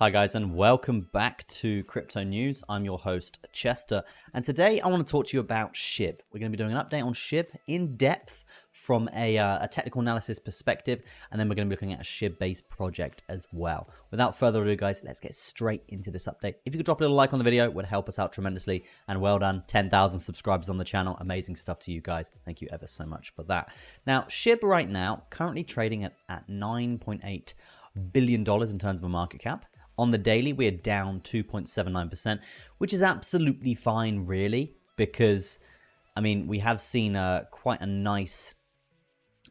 Hi guys, and welcome back to Crypto News. I'm your host Chester, and today I want to talk to you about SHIB. We're going to be doing an update on SHIB in depth from a technical analysis perspective, and then we're going to be looking at a SHIB-based project as well. Without further ado, guys, let's get straight into this update. If you could drop a little like on the video, it would help us out tremendously, and well done, 10,000 subscribers on the channel. Amazing stuff to you guys. Thank you ever so much for that. Now, SHIB right now currently trading at $9.8 billion in terms of a market cap. On the daily, we are down 2.79%, which is absolutely fine, really, because, I mean, we have seen quite a nice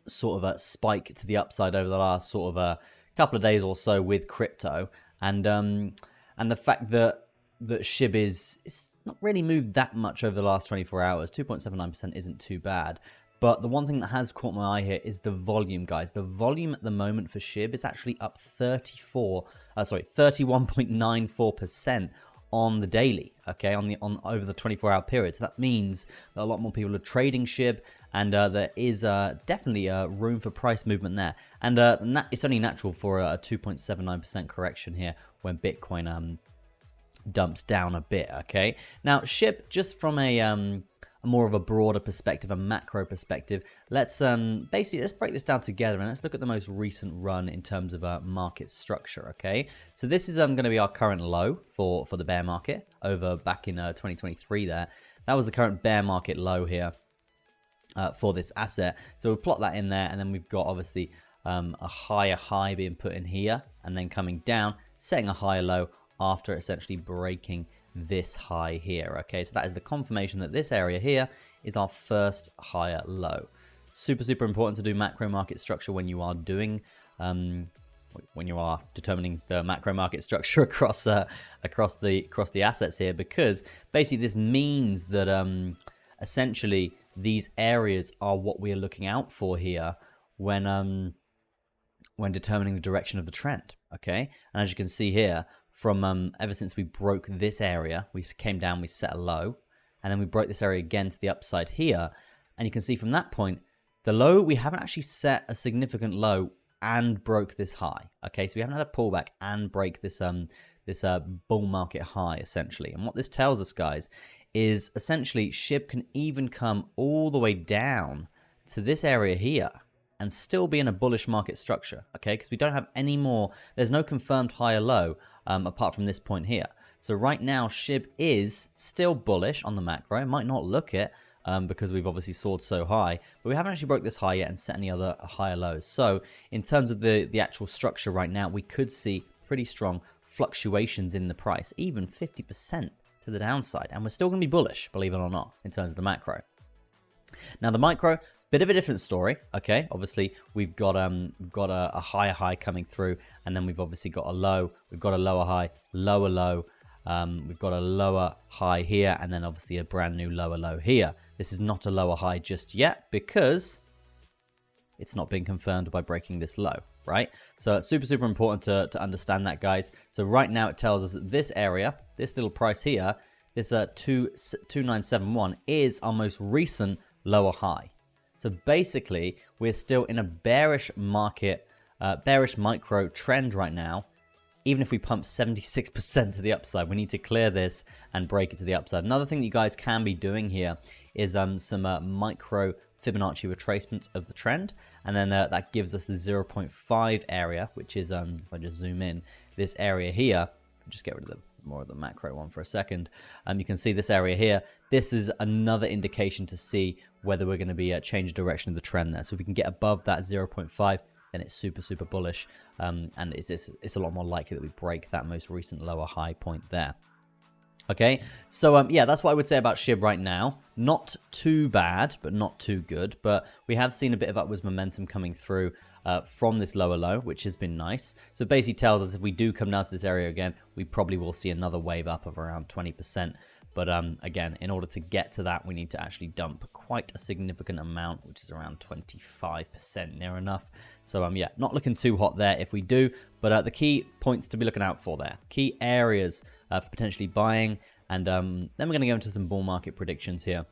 sort of a spike to the upside over the last sort of a couple of days or so with crypto, and the fact that SHIB is not really moved that much over the last 24 hours. 2.79% isn't too bad. But the one thing that has caught my eye here is the volume, guys. The volume at the moment for SHIB is actually up 31.94% on the daily, okay, on over the 24-hour period. So that means that a lot more people are trading SHIB, and there is definitely room for price movement there. And it's only natural for a 2.79% correction here when Bitcoin dumps down a bit, okay? Now, SHIB, just from a more of a broader perspective, a macro perspective, let's break this down together and let's look at the most recent run in terms of market structure. Okay, so this is going to be our current low for the bear market over back in 2023. That was the current bear market low here for this asset. So we'll plot that in there, and then we've got obviously a higher high being put in here and then coming down, setting a higher low after essentially breaking this high here. Okay, so that is the confirmation that this area here is our first higher low. Super important to do macro market structure when you are doing determining the macro market structure across the assets here, because basically this means that essentially these areas are what we are looking out for here when determining the direction of the trend. Okay, and as you can see here, from ever since we broke this area, we came down, we set a low, and then we broke this area again to the upside here. And you can see from that point, the low, we haven't actually set a significant low and broke this high. Okay, so we haven't had a pullback and break this bull market high, essentially. And what this tells us, guys, is essentially SHIB can even come all the way down to this area here and still be in a bullish market structure, okay? Because we don't have any more, there's no confirmed higher low apart from this point here. So right now, SHIB is still bullish on the macro. It might not look it because we've obviously soared so high, but we haven't actually broke this high yet and set any other higher lows. So in terms of the actual structure right now, we could see pretty strong fluctuations in the price, even 50% to the downside. And we're still going to be bullish, believe it or not, in terms of the macro. Now the micro, bit of a different story, okay? Obviously, we've got a higher high coming through, and then we've obviously got a low. We've got a lower high, lower low. We've got a lower high here, and then obviously a brand new lower low here. This is not a lower high just yet because it's not been confirmed by breaking this low, right? So it's super important to understand that, guys. So right now it tells us that this area, this little price here, this 2971 is our most recent lower high. So basically, we're still in a bearish market, bearish micro trend right now. Even if we pump 76% to the upside, we need to clear this and break it to the upside. Another thing that you guys can be doing here is some micro Fibonacci retracements of the trend. And then that gives us the 0.5 area, which is, if I just zoom in, this area here, just get rid of more of the macro one for a second. You can see this area here. This is another indication to see whether we're going to be change direction of the trend there. So if we can get above that 0.5, then it's super bullish, and it's a lot more likely that we break that most recent lower high point there. Okay, so yeah, that's what I would say about SHIB right now. Not too bad, but not too good. But we have seen a bit of upwards momentum coming through from this lower low, which has been nice. So it basically tells us if we do come down to this area again, we probably will see another wave up of around 20%. But again, in order to get to that, we need to actually dump quite a significant amount, which is around 25%, near enough. So yeah, not looking too hot there if we do. But the key points to be looking out for there, key areas for potentially buying. And then we're going to go into some bull market predictions here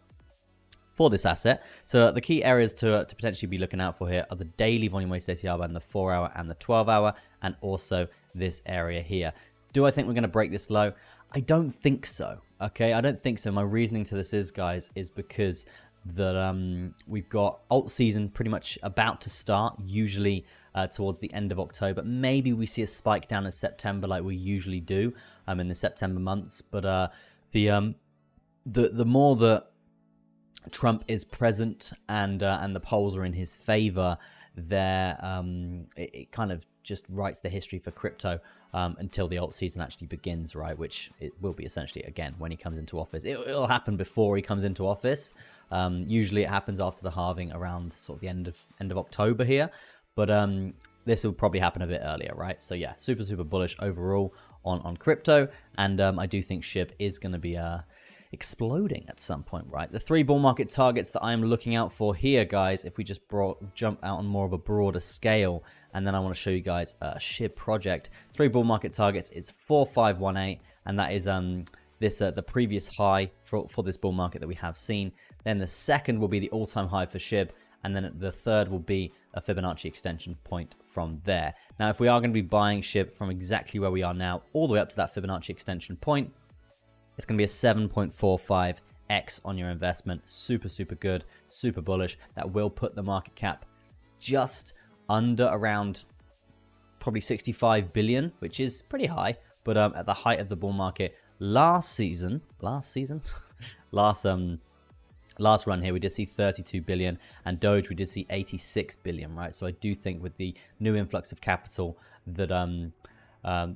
for this asset. So the key areas to potentially be looking out for here are the daily volume weighted ATR band, the 4-hour and the 12-hour, and also this area here. Do I think we're going to break this low? I don't think so. Okay, I don't think so. My reasoning to this is, guys, is because that we've got alt season pretty much about to start, usually towards the end of October. Maybe we see a spike down in September like we usually do in the September months. But the more that Trump is present and the polls are in his favor, there it kind of just writes the history for crypto until the alt season actually begins, right? Which it will be essentially, again, when he comes into office. It'll happen before he comes into office. Usually it happens after the halving around sort of the end of October here. But this will probably happen a bit earlier, right? So yeah, super bullish overall on crypto. And I do think SHIB is going to be exploding at some point, right? The 3 bull market targets that I'm looking out for here, guys, if we just jump out on more of a broader scale, and then I want to show you guys a SHIB project. 3 bull market targets is 4518, and that is the previous high for this bull market that we have seen. Then the second will be the all-time high for SHIB, and then the third will be a Fibonacci extension point from there. Now, if we are going to be buying SHIB from exactly where we are now all the way up to that Fibonacci extension point, it's going to be a 7.45x on your investment. Super good, super bullish. That will put the market cap just under around probably 65 billion, which is pretty high. But at the height of the bull market last run here, we did see 32 billion, and Doge we did see 86 billion, right? So I do think with the new influx of capital that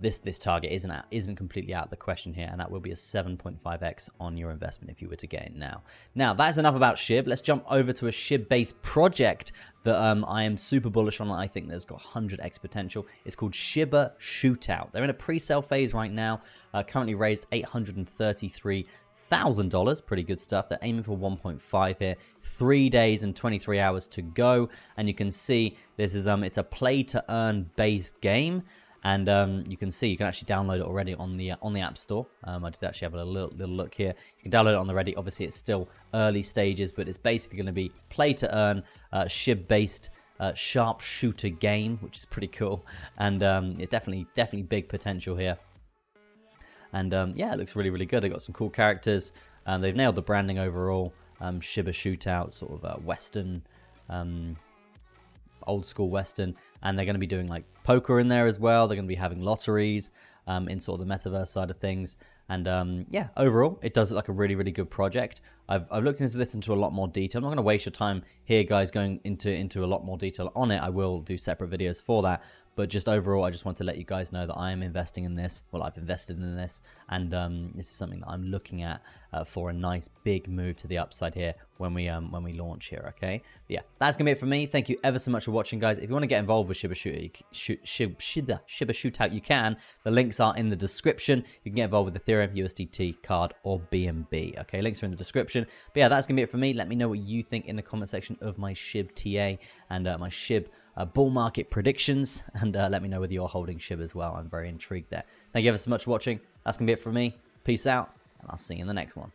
this target isn't completely out of the question here, and that will be a 7.5x on your investment if you were to get in now. Now, that's enough about SHIB. Let's jump over to a SHIB-based project that I am super bullish on. I think there's got 100x potential. It's called Shiba Shootout. They're in a pre-sale phase right now. Currently raised $833,000. Pretty good stuff. They're aiming for 1.5 here. 3 days and 23 hours to go, and you can see this is it's a play-to-earn based game. And you can see you can actually download it already on the App Store. I did actually have a little look here. You can download it on the Reddit. Obviously, it's still early stages, but it's basically going to be play to earn, SHIB-based sharpshooter game, which is pretty cool. And it definitely big potential here. And yeah, it looks really good. They've got some cool characters. They've nailed the branding overall. Shiba Shootout, sort of Western. Old school Western, and they're going to be doing like poker in there as well. They're going to be having lotteries in sort of the metaverse side of things. And yeah, overall, it does look like a really good project. I've looked into this into a lot more detail. I'm not going to waste your time here, guys, going into a lot more detail on it. I will do separate videos for that. But just overall, I just want to let you guys know that I am investing in this. Well, I've invested in this, and this is something that I'm looking at for a nice big move to the upside here when we launch here. Okay, but yeah, that's gonna be it for me. Thank you ever so much for watching, guys. If you want to get involved with Shiba Shootout, you can. The links are in the description. You can get involved with Ethereum, USDT, Card, or BNB. Okay, links are in the description. But yeah, that's gonna be it for me. Let me know what you think in the comment section of my SHIB TA and my SHIB bull market predictions, and let me know whether you're holding SHIB as well. I'm very intrigued there. Thank you ever so much for watching. That's gonna be it from me. Peace out, and I'll see you in the next one.